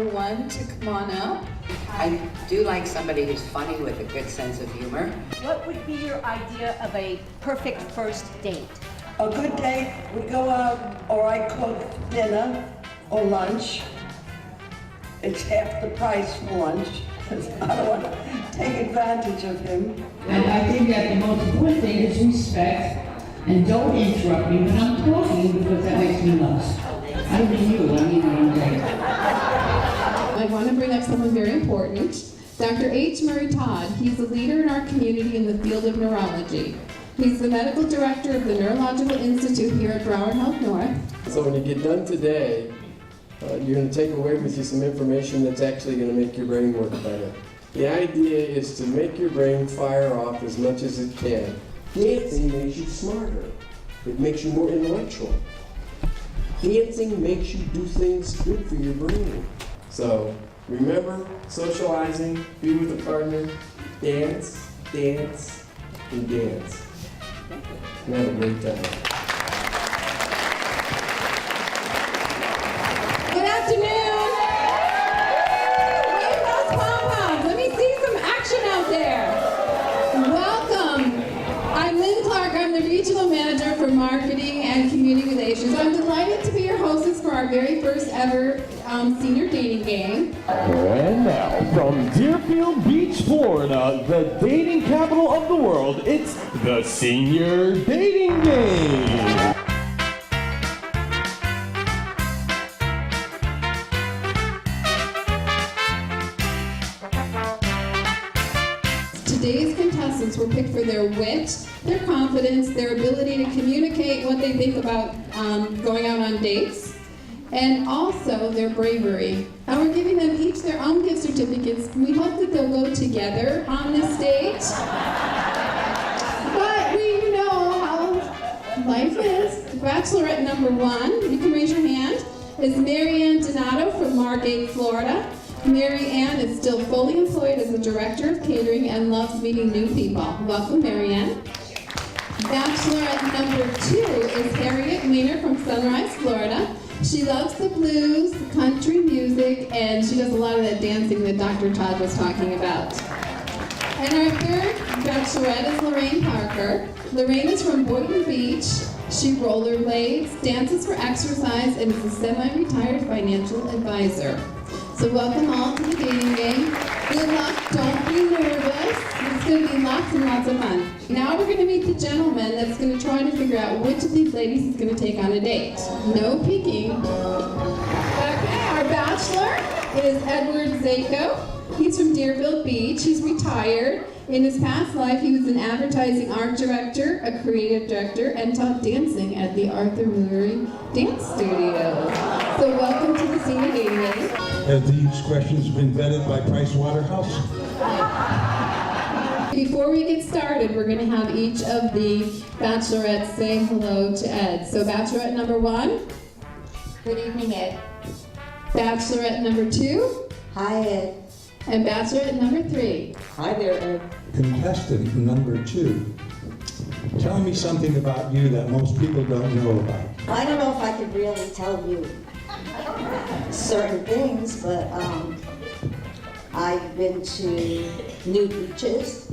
number 1 to come on up. I do like somebody who's funny with a good sense of humor. What would be your idea of a perfect first date? A good date, we go out, or I cook dinner or lunch. It's half the price for lunch, because I don't want to take advantage of him. And I think that the most important thing is respect, and don't interrupt me when I'm talking, because that makes me laugh. I don't mean you, I mean one day. I want to bring up someone very important. Dr. H. Murray Todd. He's a leader in our community in the field of neurology. He's the medical director of the Neurological Institute here at Broward Health North. So when you get done today, you're going to take away with you some information that's actually going to make your brain work better. The idea is to make your brain fire off as much as it can. Dancing makes you smarter. It makes you more intellectual. Dancing makes you do things good for your brain. So remember, socializing, be with a partner, dance, dance, and dance. And have a great time. Good afternoon. Wave those pom-poms. Let me see some action out there. Welcome. I'm Lynn Clark. I'm the regional manager for marketing and community relations. I'm delighted to be your hostess for our very first ever senior dating game. And now, from Deerfield Beach, Florida, the dating capital of the world, it's the Senior Dating Game. Today's contestants were picked for their wit, their confidence, their ability to communicate what they think about going out on dates, and also their bravery. And we're giving them each their own gift certificates. We hope that they'll go together on this date. But we know how life is. Bachelorette number 1, you can raise your hand, is Mary Ann Donato from Margate, Florida. Mary Ann is still fully employed as a director of catering and loves meeting new people. Welcome, Mary Ann. Bachelorette number 2 is Harriet Weiner from Sunrise, Florida. She loves the blues, country music, and she does a lot of that dancing that Dr. Todd was talking about. And our third bachelorette is Lorraine Parker. Lorraine is from Boynton Beach. She rollerblades, dances for exercise, and is a semi-retired financial advisor. So welcome all to the dating game. Good luck, don't be nervous. It's going to be lots and lots of fun. Now we're going to meet the gentleman that's going to try to figure out which of these ladies is going to take on a date. No peeking. Okay, our bachelor is Edward Zako. He's from Deerfield Beach. He's retired. In his past life, he was an advertising art director, a creative director, and taught dancing at the Arthur Murray Dance Studio. So welcome to the Senior Dating Game. Have these questions been vetted by Price Waterhouse? Before we get started, we're going to have each of the bachelorettes say hello to Ed. So bachelorette number 1. Good evening, Ed. Bachelorette number 2. Hi, Ed. And bachelorette number 3. Hi there, Ed. Contestant number 2. Tell me something about you that most people don't know about. I don't know if I could really tell you certain things, but I've been to nude beaches.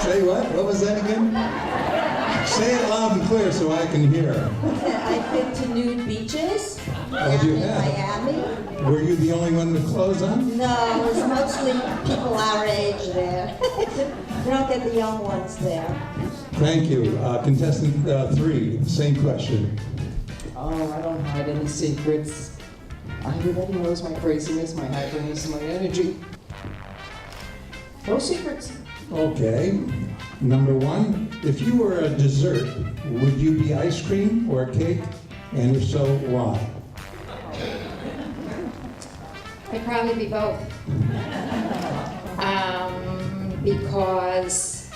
Say what? What was that again? Say it loud and clear so I can hear. I've been to nude beaches. Oh, you in have? Miami. Were you the only one with clothes on? No, it was mostly people our age there. You don't get the young ones there. Thank you. Contestant 3, same question. Oh, I don't hide any secrets. Everybody knows my craziness, my hyperness, my energy. No secrets. Okay. Number 1, if you were a dessert, would you be ice cream or cake? And if so, why? I'd probably be both. Because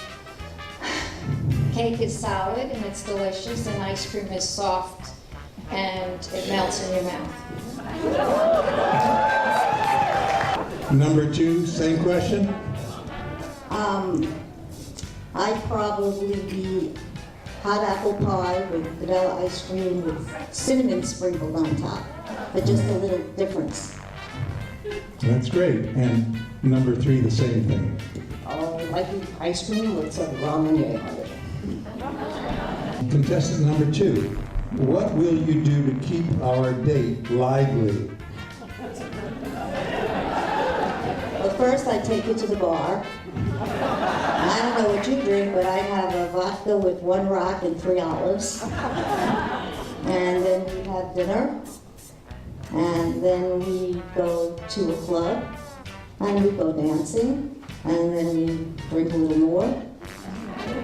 cake is solid and it's delicious, and ice cream is soft and it melts in your mouth. Number 2, same question. I'd probably be hot apple pie with vanilla ice cream with cinnamon sprinkled on top, but just a little difference. That's great. And number 3, the same thing. Like ice cream with some ramen on it. Contestant number 2, what will you do to keep our date lively? Well, first I take you to the bar. I don't know what you drink, but I have a vodka with 1 rock and 3 olives. And then we have dinner. And then we go to a club. And we go dancing. And then we drink a little more.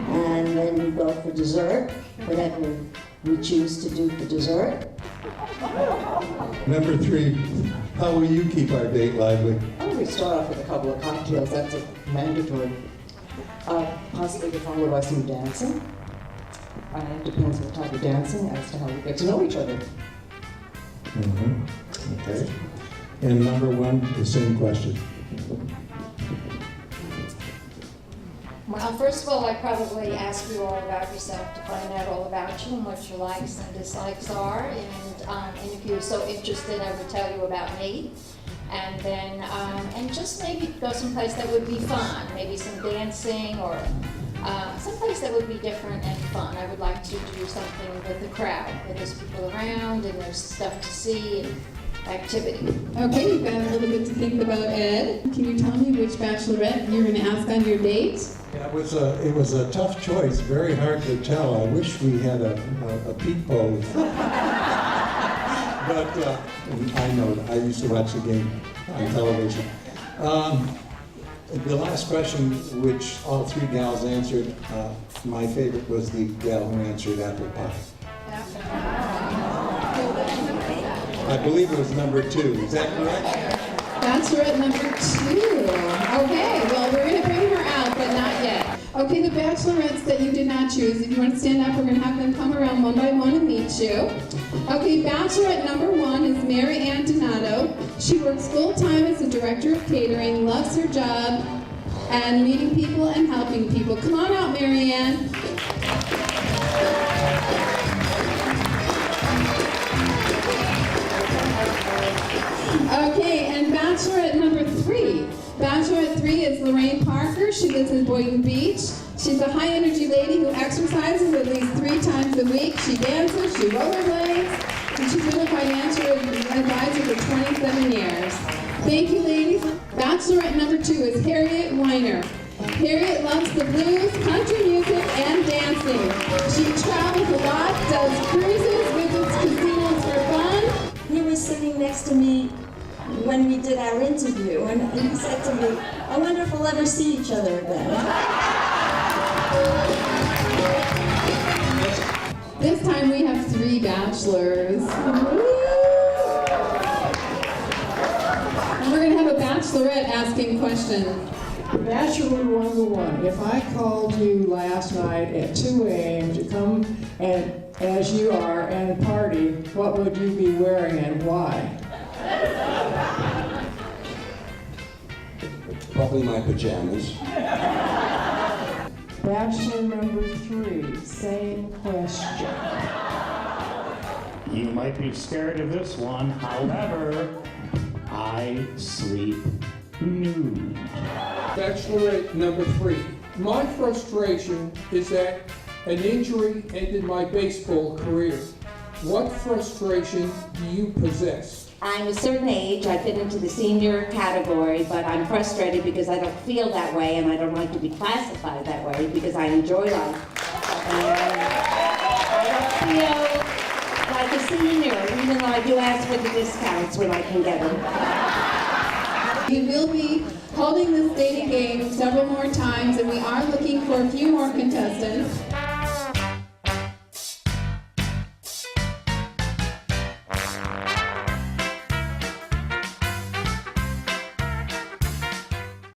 And then we go for dessert, whatever we choose to do for dessert. Number 3, how will you keep our date lively? We start off with a couple of cocktails, that's a mandatory. Possibly followed by some dancing. It depends on the type of dancing as to how we get to know each other. Okay. And number 1, the same question. Well, first of all, I'd probably ask you all about yourself to find out all about you and what your likes and dislikes are. And if you're so interested, I would tell you about me. And then, and just maybe go someplace that would be fun, maybe some dancing or someplace that would be different and fun. I would like to do something with the crowd, where there's people around and there's stuff to see and activity. Okay, you've got a little bit to think about, Ed. Can you tell me which bachelorette you're going to ask on your date? Yeah, it was a tough choice, very hard to tell. I wish we had a peephole. But I know, I used to watch the game on television. The last question, which all 3 gals answered, my favorite was the gal who answered apple pie. I believe it was number 2. Is that correct? Bachelorette number 2. Okay, well, we're going to bring her out, but not yet. Okay, the bachelorettes that you did not choose, if you want to stand up, we're going to have them come around one by one and meet you. Okay, bachelorette number 1 is Mary Ann Donato. She works full-time as a director of catering, loves her job, and meeting people and helping people. Come on out, Mary Ann. Okay, and bachelorette number 3. Bachelorette 3 is Lorraine Parker. She lives in Boynton Beach. She's a high-energy lady who exercises at least 3 times a week. She dances, she rollerblades, and she's been a financial advisor for 27 years. Thank you, ladies. Bachelorette number 2 is Harriet Weiner. Harriet loves the blues, country music, and dancing. She travels a lot, does cruises, visits casinos for fun. He was sitting next to me when we did our interview, and he said to me, I wonder if we'll ever see each other again. This time we have 3 bachelors. And we're going to have a bachelorette asking questions. Bachelor number 1, if I called you last night at 2 a.m. to come and as you are and party, what would you be wearing and why? Probably my pajamas. Bachelor number 3, same question. You might be scared of this one, however, I sleep nude. Bachelorette number 3. My frustration is that an injury ended my baseball career. What frustration do you possess? I'm a certain age, I fit into the senior category, but I'm frustrated because I don't feel that way and I don't like to be classified that way because I enjoy life. And I don't feel like a senior, even though I do ask for the discounts when I can get them. We will be holding this dating game several more times, and we are looking for a few more contestants.